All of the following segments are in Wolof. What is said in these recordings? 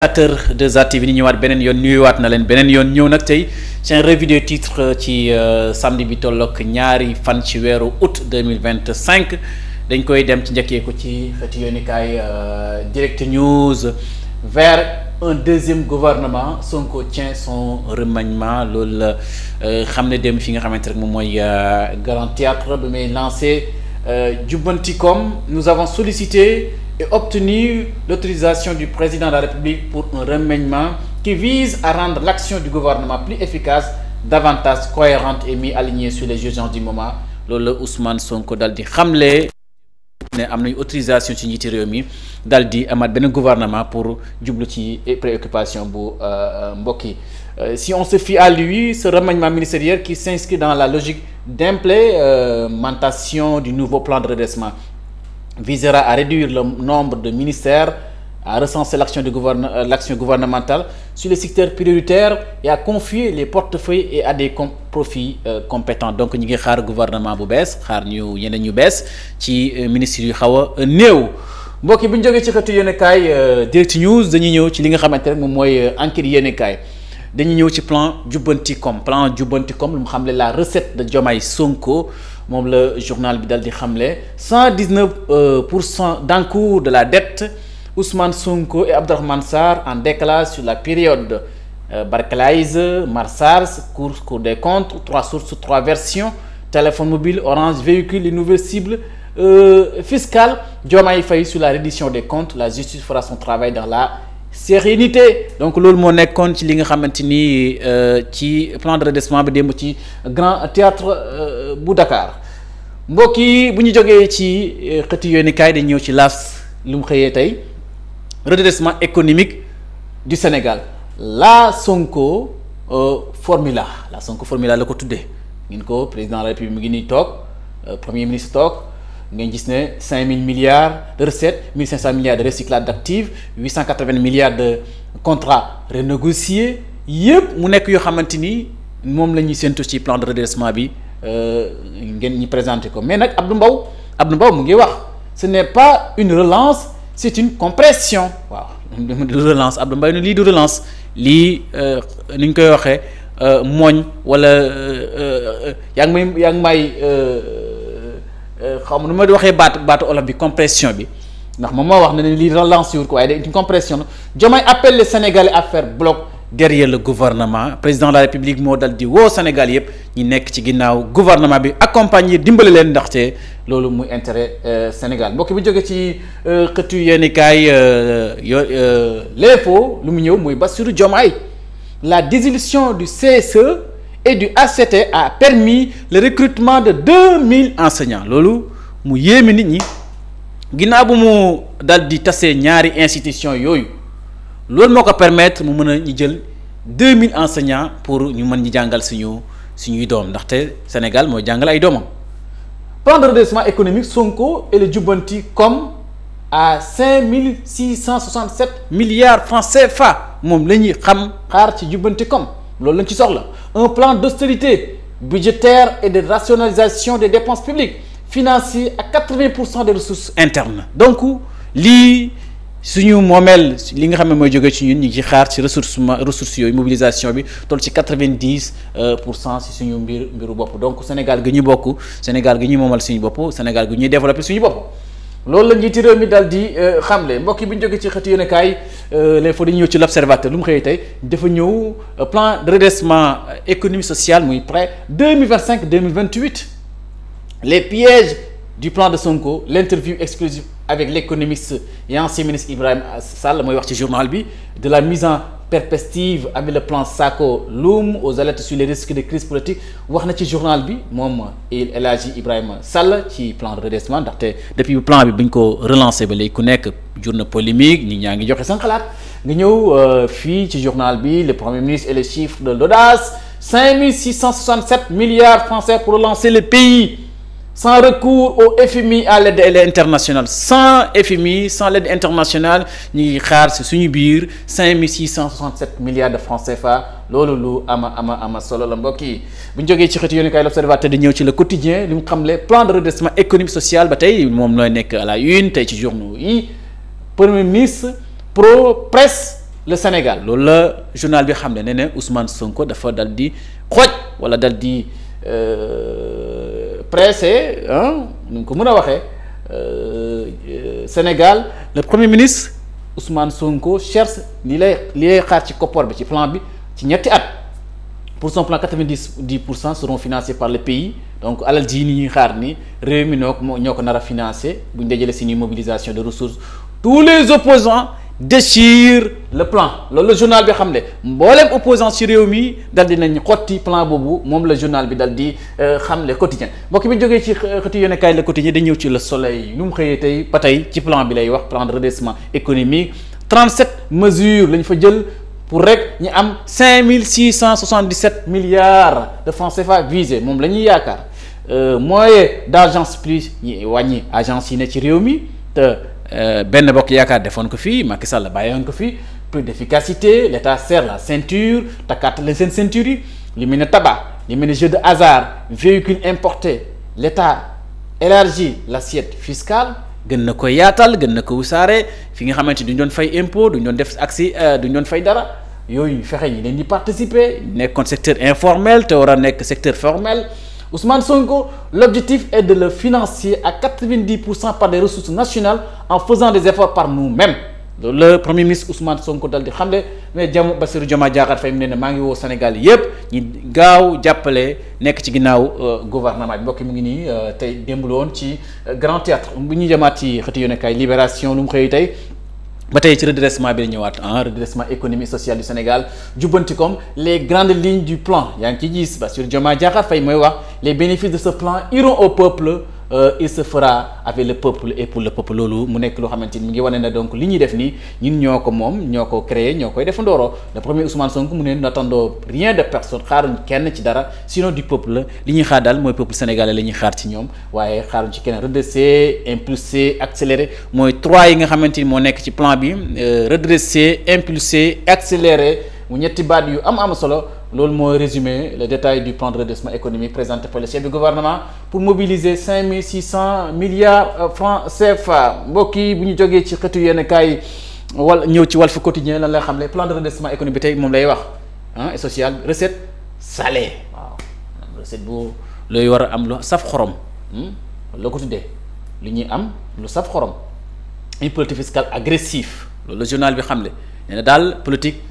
Téléspectateurs de ZA TV ni ñëwaat beneen yoon nuyuwaat na leen beneen yoon ñëw nag tey seen revue des titres ci samedi bi tolloog ñaari fan ci weeru août 2025 dañ koy dem ci njëkkee ko ci xëti yónnikaay Direct News. Vers un deuxième gouvernement, Sonko tient son remaniement loolu la xam ne dem fi nga xamante rek moom mooy Grand Théâtre bi may lancé Jubbantikom. Nous avons sollicité et obtenu l'autorisation du président de la République pour un remaniement qui vise à rendre l'action du gouvernement plus efficace, davantage cohérente et mieux alignée sur les urgences du moment. loolu la Ousmane Sonko dal di xamle ne am nañ autorisation ci njiiti réew mi dal di amaat benn gouvernement pour jublu ci préoccupation bu mbokk yi. Si on se fie à lui, ce remaniement ministériel qui s'inscrit dans la logique d'implémentation du nouveau plan de redressement visera à réduire le nombre de ministères, à recenser l'action gouvernementale sur les secteurs prioritaires et à confier les portefeuilles et à des profils compétents. Donc ñu ngi xaar gouvernement bu bees xaar ñu yeneen ñu bees ci ministres yu xaw a néew. mbokk yi bu ñu jógee ci xëtu yéenekaay Direct News dañuy ñëw ci li nga xamante rek moom mooy enquête yéenekaay dañuy ñëw ci plan Jubbantikom lu mu xamle la recette de Diomaye Sonko moom la journal bi dal di xamle 119% d'encours de la dette. Ousmane Sonko et Abdourahmane Sarr en décalage sur la période. Barclays, Marsars, Cour des comptes, 3 sources, 3 versions. Téléphone mobile, Orange véhicule les nouvelles cibles fiscales. Diomaye Faye sur la reddition des comptes. La justice fera son travail dans la sérénité. Donc loolu moo nekkoon ci li nga xamante ni ci plan de redressement bi démb ci Grand Théâtre bu Dakar. mbokk yi bu ñu jógee ci xëti yónnikaay dañ ñëw ci laas lu mu xëyee tey. Redressement économique du Sénégal la Sonko formula la ko tuddee ngeen ko président de la République mu ngi nii toog premier ministre toog ngeen gis ne 5000 milliards de recettes 1500 milliards de recyclage d'actifs 880 milliards de contrats renégociés yëpp mu nekk yoo xamante ni moom la ñuy séntu ci plan de redressement bi ngeen ñi présenté ko mais nag Abdou Mbow mu ngi wax ce n'est pas une relance. C'est une compression waaw du relance Abdou Mbaye ne lii du relance lii ni ñu koy waxee mooñ wala yaa ngi may xaw ma nu ma di waxee baatu olof bi compression bi ndax moom moo wax ne lii relance yu ko waaye une compression. Diomaye appelle les Sénégalais à faire bloc derrière le gouvernement président de la République moo dal di woo Sénégal yëpp ñi nekk ci ginnaaw gouvernement bi accompagner dimbali leen ndaxte loolu muy intérêt Sénégal mbokk bi jóge ci xëtu yéenekaay L'Info lu mu ñëw muy Bassirou Diomaye la dissolution du CSE et du ACT a permis le recrutement de 2000 enseignants loolu mu yéeme nit ñi ginnaaw bu mu dal di tasee ñaari institution yooyu loolu moo ko permettre mu mën a ñu jël 2000 enseignants pour ñu mën ñi jàngal suñuy doom ndaxte Sénégal mooy jàngal ay doomam. Plan de redressement économique Sonko et le Jubbantikom à 5667 milliards francs CFA moom la ñuy xaar ci Jubbantikom loolu lañ ci soxla un plan d'austérité budgétaire et de rationalisation des dépenses publiques financé à 80% des ressources internes donc lii suñu moomeel li nga xam ne mooy jóge ci ñun ñu ngi ci xaar ci ressources yooyu mobilisation bi toll ci 90% si suñu mbiru bopp donc Sénégal gi ñu bokk Sénégal gi ñuy moomal suñu bopp Sénégal gi ñuy développer suñu bopp loolu la njiiti réew mi daal di xamle mbokk yi bu ñu jógee ci xëti yéenekaay L'Info dañu ñëw ci l'Observateur lu mu xëyee tey dafa ñëw plan de redressement économique social muy prêt 2025-2028 les pièges du plan de Sonko l'interview exclusive avec l'économiste et ancien ministre Ibrahima Sall mooy wax ci journal bi de la mise en perspective avec le plan Sako Loum aux alertes sur les risques de crise politique wax na ci journal bi moom El Hadji Ibrahima Sall ci plan de redressement ndaxte depuis plan bi buñ ko relancé ba léegi ku nekk jur na polémique nit ñaa ngi joxe seen xalaat nga ñëw fii ci journal bi le premier ministre et les chiffres de l'audace 5667 milliards français pour relancer le pays. Sans recours au FMI à l'aide internationale sans FMI sans l'aide internationale ñu ngi xaar ci suñu biir 5667 milliards de francs CFA loolu lu ama solo la mbokk yi bu ñu jógee ci xëtu yéenekaay L'Observateur di ñëw ci le quotidien li mu xamle plan de redressement économique social ba tey moom looy nekk à la une tey ci journaux yi premier ministre presse le Sénégal loolu la journal bi xam ne ne Ousmane Sonko dafa dal di xooj wala dal di pressé nu ko mën a waxee Sénégal le premier ministre Ousmane Sonko cherche li lay xaar ci koppar bi ci plan bi ci ñetti at pour son plan 90% seront financés par le pays donc alal ji ni ñuy xaar ni réew mi ñoo ko nar a financé bu ñu dajale suñuy mobilisation de ressources tous les opposants déchirent le plan loolu la journal bi xam ne mbooleem opposant ci réew mi dal di nañ xotti plan boobu moom la journal bi dal di xam le quotidien mbokk bi jógee ci xëti yéenekaay le quotidien da ñëw ci le soleil nu mu xëyee tey ba tey ci plan bi lay wax plan de redressement économique 37 mesures lañ fa jël pour rek ñu am 5677 milliards de francs CFA visés moom la ñuy yaakaar moyen d'agence plus ñi wàññi agence yi ne ci réew mi te benn bokk yaakaar defoon ko fii Macky Sall bàyyoon ko fii plus d'efficacité l'État serre la ceinture takkaat leen seen ceinture yi li mel ne tabac li mel ne jeu de hasard véhicule importé l'État élargit l'assiette fiscale gën na ko yaatal gën na ko wusaare fi nga xamante duñ doon fay impôt duñ doon def accès duñ doon fay dara yooyu fexe ñi leen di participer nekkoon secteur informel te war a nekk secteur formel Ousmane Sonko l'objectif est de le financer à 90% par des ressources nationales en faisant des efforts par nous-mêmes le premier ministre Ousmane Sonko dal di xam ne mais Bassirou Diomaye Diakhar Faye mu ne maa ngi woo Sénégal yépp ñi gaaw jàppale nekk ci ginnaaw gouvernement bi mbokk mu ngi nii tey démb la woon ci Grand Théâtre bu ñuy jamaat ci xëti yéenekaay Libération lu mu xëy tey ba tey ci redressement bi la ñëwaat redressement économique social du Sénégal jubbanti comme les grandes lignes du plan yaa ngi ciy gis Bassirou Diomaye Diakhar Faye mooy wax les bénéfices de ce plan iront au peuple il se fera avec le peuple et pour le peuple loolu mu nekk loo xamante ni mu ngi wane ne donc li ñuy def nii ñun ñoo ko moom ñoo ko créé ñoo koy defandooroo le premier Ousmane Sonko mu ne n'attendons rien de personne xaaruñ kenn ci dara sinon du peuple la li ñuy xaar daal mooy peuple sénégalais la ñuy xaar ci ñoom waaye xaaruñ ci kenn redresser impulser accélérer mooy 3 yi nga xamante ni moo nekk ci plan bi redresser impulser accélérer mu ñetti baat yu am solo loolu mooy résumé le détail du plan de redressement économique présenté par le chef du gouvernement pour mobiliser 5600 milliards francs CFA mbokk yi bu ñu jógee ci xëtu yenn kaay wala ñëw ci Walf Quotidien lan la xam ne plan de redressement économique bi tey moom lay wax et social recette salée waaw recette bu looy war a am lu saf xorom la ko tuddee li ñuy am lu saf xorom une politique fiscale agressive loolu la journal bi xam ne nee na daal politique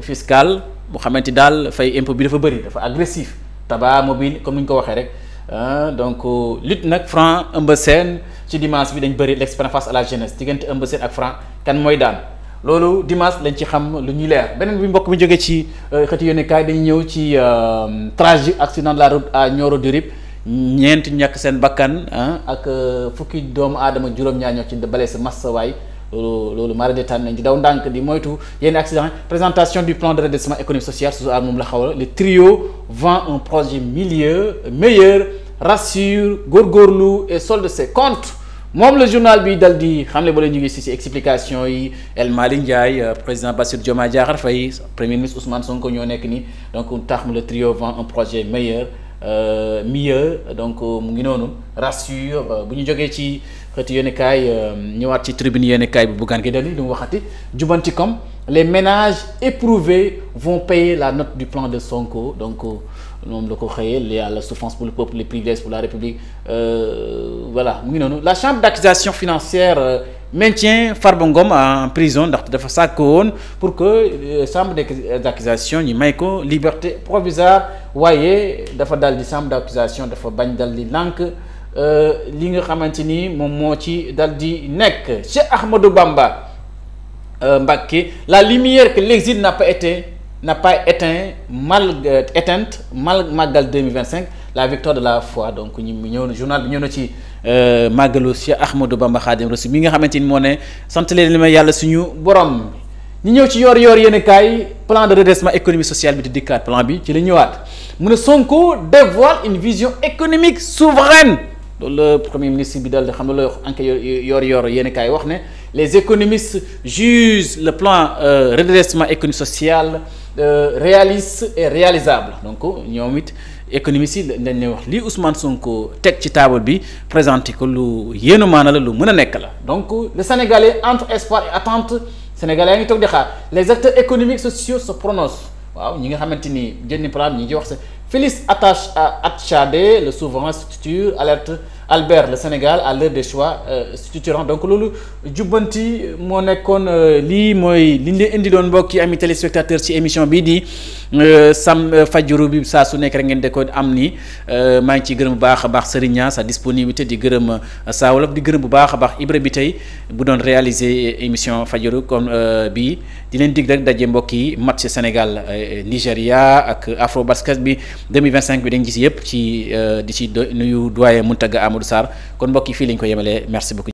fiscale bu xamante daal fay impôt bi dafa bëri dafa agressif tabac mobile comme ni ñu ko waxee rek donc lutte nag Franc Eumeu Sène ci dimanche bi dañ bëri l'expérience face à la jeunesse diggante Eumeu Sène ak Franc kan mooy daan loolu dimanche lañ ci xam lu ñuy leer beneen bi mbokk mi jógee ci xëti yónnekaay dañu ñëw ci tragique accident de la route à Nioro du Rip ñeent ñàkk seen bakkan ak fukki doomu aadama juróom-ñaar ñoo ci blessé massa waay loolu mara détaan nañ di daw ndànk di moytu yenn accident présentation du plan de redressement économique social ce soir moom la xaw a le trio vend un projet meilleur rassure góorgóorlu et solde ses comptes moom le journal bi dal di xam ne ba la ñu ngi si explication yi El Malick Ndiaye président Bassirou Diomaye Diakhar Faye premier ministre Ousmane Sonko ñoo nekk nii donc tax mu le trio vend un projet mieux donc mu ngi noonu rassure bu ñu jógee ci xëti yéenekaay ñëwaat ci tribune yéenekaay bi Bougane Gueye Dany lu mu waxati jubanti comme les ménages éprouvés vont payer la note du plan de Sonko donc moom la ko xëyee la souffrance pour le peuple les privilèges pour la République voilà mu ngi noonu la chambre d'accusation financière maintient Farba Ngom en prison ndaxte dafa sàkk woon pour que chambre d'accusation ñu may ko liberté provisoire waaye dafa dal di chambre d'accusation dafa bañ dal di lànk li nga xamante ni moom moo ci dal di nekk Cheikh Ahmadou Bamba Mbacké la lumière que l'exil n'a pas éteinte mal màggal 2025 la victoire de la foi donc ñu ñëw na journal bi ñëw na ci màggalu Cheikh Ahmadou Bamba Khadim Rassoul mi nga xamante ni moo ne sant leen li may yàlla suñu borom ñu ñëw ci yor yéen kaay plan de redressement économique social bi di dikkaat plan bi ci la ñëwaat mu ne Sonko dévoile une vision économique souveraine loolu la premier ministre bi daal di xam ne la anka yor yéen kaay wax ne les économistes jugent le plan redressement économique social réaliste et réalisable donc ñoom it économistes yi dañ lay wax lii Ousmane Sonko teg ci table bi présenté ko lu yéenu maana la lu mën a nekk la donc le Sénégalais entre espoir et attente Sénégal yaa ngi toog di xaar les acteurs économiques sociaux se prononcent waaw ñi nga xamante ni jëndi plan ñi ngi wax sa Félix Atchadé le souverain structure alerte Albert le Sénégal à l'heure des choix structurants donc loolu jubbanti moo nekkoon lii mooy li ñu leen indi doon mbokki ami téléspectateurs ci émission bii di Sam Fajuru bi saa su nekk rek ngeen de ko am ni maa ngi ciy gërëm bu baax a baax Serigne sa disponibilité di gërëm Saa Wolof di gërëm bu baax a baax Ibra bi tey bu doon réaliser émission Fajuru comme bii di leen dig rek daje mbokk yi match Sénégal Nigéria ak Afrobasket bi 2025 bi dañ gis yëpp ci di ci nuyu doyen Mountaga Amadou Sarr kon mbokk yi fii lañ ko yemalee merci beaucoup.